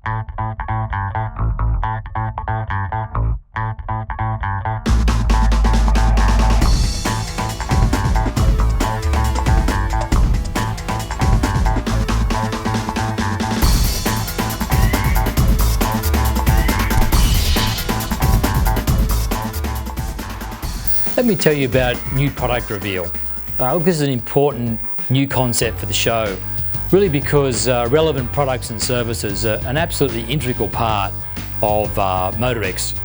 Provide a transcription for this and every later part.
Let me tell you about new product reveal. This is an important new concept for the show, really because relevant products and services are an absolutely integral part of MotorEx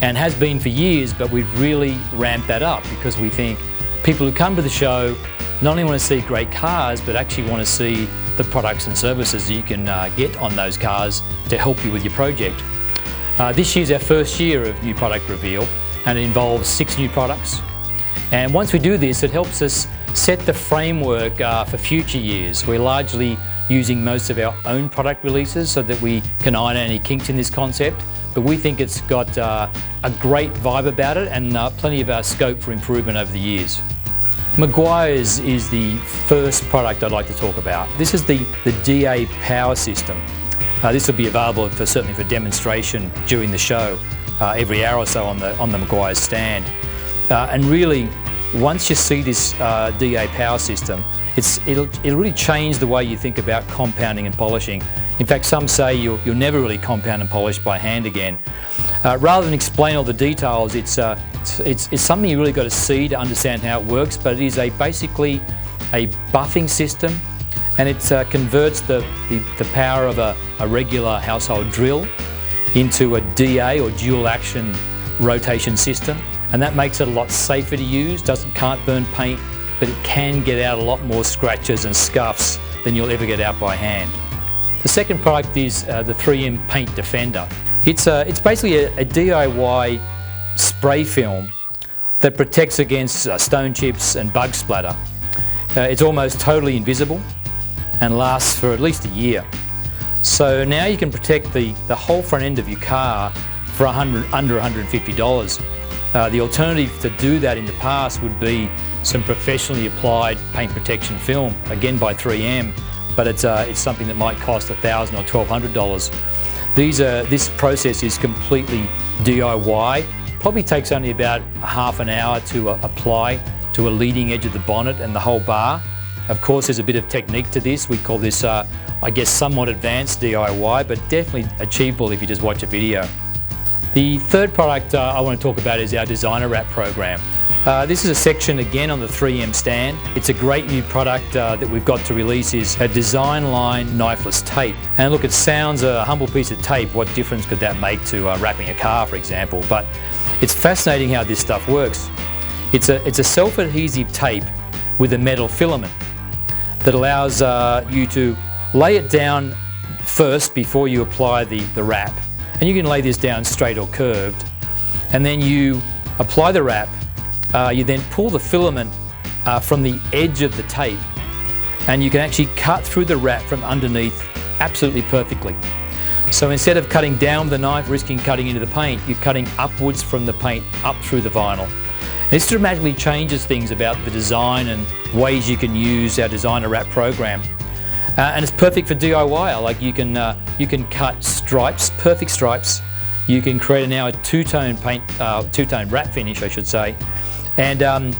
and has been for years, but we've really ramped that up because we think people who come to the show not only want to see great cars, but actually want to see the products and services that you can get on those cars to help you with your project. This year's our first year of new product reveal, and it involves 6 new products. And once we do this, it helps us set the framework for future years. We're largely using most of our own product releases so that we can iron out any kinks in this concept, but we think it's got a great vibe about it and plenty of scope for improvement over the years. McGuire's is the first product I'd like to talk about. This is the DA power system. This will be available certainly for demonstration during the show. Every hour or so on the McGuire stand. And really, once you see this DA power system, it'll really change the way you think about compounding and polishing. In fact, some say you'll never really compound and polish by hand again. Rather than explain all the details, it's something you really got to see to understand how it works, but it is basically a buffing system, and it converts the power of a regular household drill into a DA or dual action rotation system, and that makes it a lot safer to use. Can't burn paint, but it can get out a lot more scratches and scuffs than you'll ever get out by hand. The second product is the 3M Paint Defender. It's basically a DIY spray film that protects against stone chips and bug splatter. It's almost totally invisible and lasts for at least a year. So now you can protect the whole front end of your car for under $150. The alternative to do that in the past would be some professionally applied paint protection film, again by 3M, but it's something that might cost $1,000 or $1,200. This process is completely DIY. Probably takes only about half an hour to apply to a leading edge of the bonnet and the whole bar. Of course, there's a bit of technique to this. We call this, I guess, somewhat advanced DIY, but definitely achievable if you just watch a video. The third product I want to talk about is our designer wrap program. This is a section again on the 3M stand. It's a great new product that we've got to release is a design line knifeless tape. And look, it sounds a humble piece of tape. What difference could that make to wrapping a car, for example? But it's fascinating how this stuff works. It's a self-adhesive tape with a metal filament that allows you to lay it down first before you apply the wrap. And you can lay this down straight or curved. And then you apply the wrap. You then pull the filament from the edge of the tape, and you can actually cut through the wrap from underneath absolutely perfectly. So instead of cutting down with the knife, risking cutting into the paint, you're cutting upwards from the paint up through the vinyl. This dramatically changes things about the design and ways you can use our designer wrap program. And it's perfect for DIY. Like you can cut stripes, perfect stripes. You can create now a two-tone wrap finish, I should say. And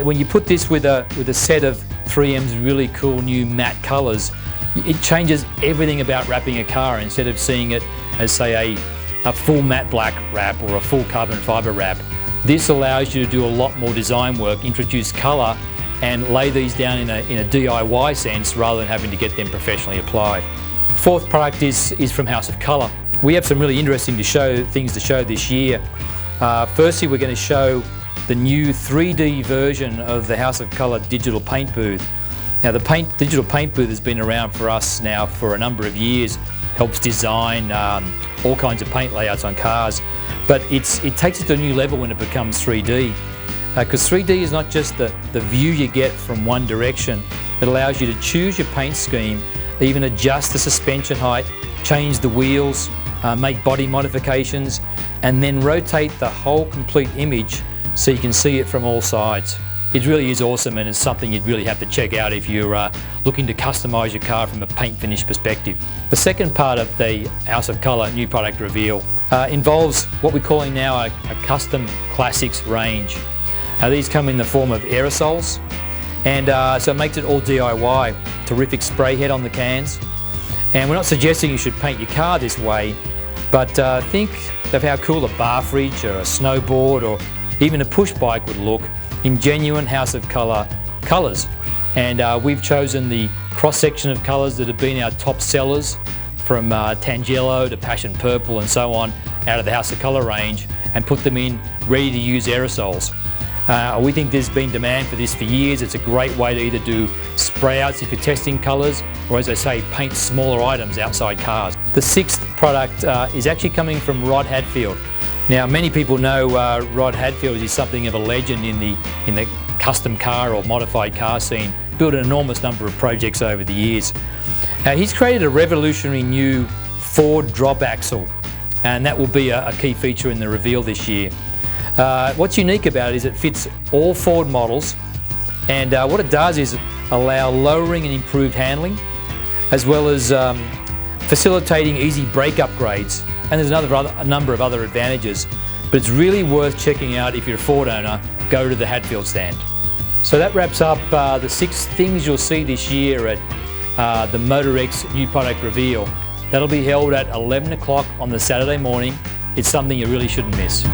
when you put this with a set of 3M's really cool new matte colors, it changes everything about wrapping a car. Instead of seeing it as, say, a full matte black wrap or a full carbon fiber wrap, this allows you to do a lot more design work, introduce color, and lay these down in a DIY sense rather than having to get them professionally applied. Fourth product is from House of Color. We have some really interesting things to show this year. Firstly, we're going to show the new 3D version of the House of Color digital paint booth. Now, the digital paint booth has been around for us now for a number of years, helps design all kinds of paint layouts on cars, but it takes it to a new level when it becomes 3D. Because 3D is not just the view you get from one direction. It allows you to choose your paint scheme, even adjust the suspension height, change the wheels, make body modifications, and then rotate the whole complete image so you can see it from all sides. it really is awesome, and it's something you'd really have to check out if you're looking to customise your car from a paint finish perspective. The second part of the House of Colour new product reveal involves what we're calling now a custom classics range. These come in the form of aerosols, and so it makes it all DIY. Terrific spray head on the cans. And we're not suggesting you should paint your car this way, but think of how cool a bar fridge or a snowboard or even a push bike would look in genuine House of Colour colours. And we've chosen the cross-section of colours that have been our top sellers, from Tangelo to Passion Purple and so on, out of the House of Colour range, and put them in ready-to-use aerosols. We think there's been demand for this for years. It's a great way to either do spray outs if you're testing colours, or as I say, paint smaller items outside cars. The sixth product is actually coming from Rod Hatfield. Now, many people know Rod Hatfield is something of a legend in the custom car or modified car scene, built an enormous number of projects over the years. He's created a revolutionary new Ford drop axle, and that will be a key feature in the reveal this year. What's unique about it is it fits all Ford models, and what it does is allow lowering and improved handling, as well as facilitating easy brake upgrades. And there's a number of other advantages, but it's really worth checking out if you're a Ford owner. Go to the Hatfield stand. So that wraps up the 6 things you'll see this year at the MotorEx new product reveal. That'll be held at 11 o'clock on the Saturday morning. It's something you really shouldn't miss.